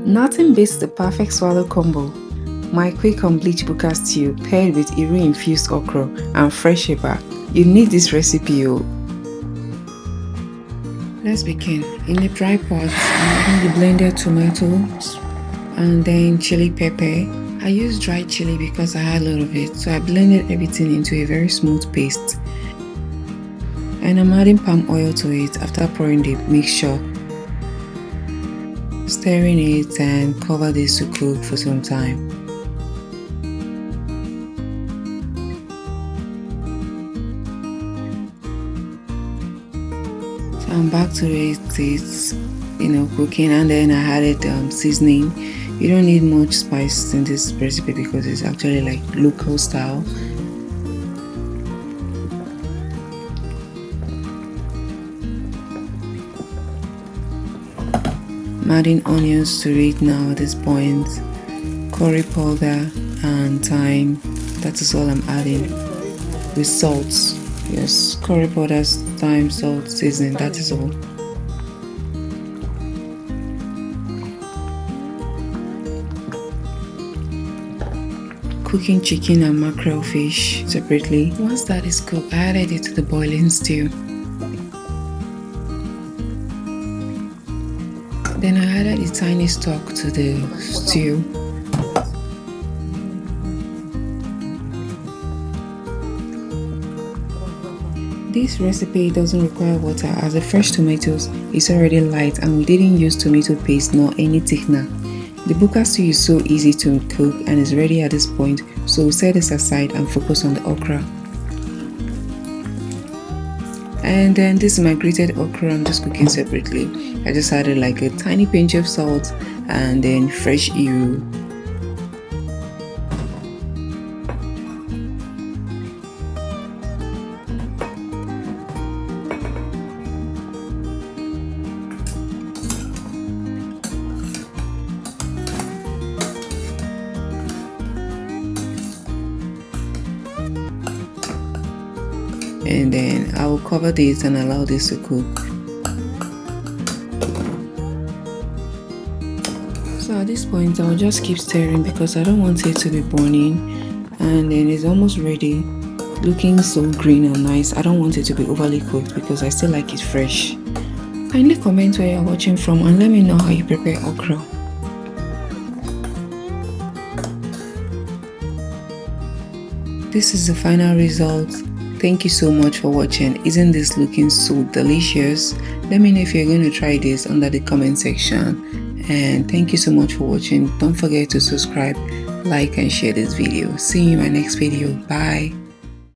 Nothing beats the perfect swallow combo. My quick unbleached buka stew paired with Iru-infused okra and fresh eba. You need this recipe, oh. Let's begin. In a dry pot, I'm adding the blended tomatoes and then chili pepper. I used dried chili because I had a lot of it, so I blended everything into a very smooth paste. And I'm adding palm oil to it after pouring the mixture. Stirring it and cover this to cook for some time. So I'm back to it, cooking, and then I added seasoning. You don't need much spice in this recipe because it's actually like local style. I'm adding onions to it now at this point, curry powder and thyme. That is all I'm adding, with salt. Yes, curry powder, thyme, salt, seasoning, that is all. Cooking chicken and mackerel fish separately. Once that is cooked, I added it to the boiling stew. Then I added a tiny stock to the stew. This recipe doesn't require water as the fresh tomatoes is already light and we didn't use tomato paste nor any thickener. The buka stew is so easy to cook and is ready at this point, so we'll set this aside and focus on the okra. And then this is my grated okra. I'm just cooking separately. I just added like a tiny pinch of salt and then fresh Iru. And then I will cover this and allow this to cook. So at this point I'll just keep stirring because I don't want it to be burning. And then it's almost ready, looking so green and nice. I don't want it to be overly cooked because I still like it fresh. Kindly comment where you're watching from and let me know how you prepare okra. This is the final result. Thank you so much for watching. Isn't this looking so delicious? Let me know if you're going to try this under the comment section. And thank you so much for watching. Don't forget to subscribe, like and share this video. See you in my next video. Bye.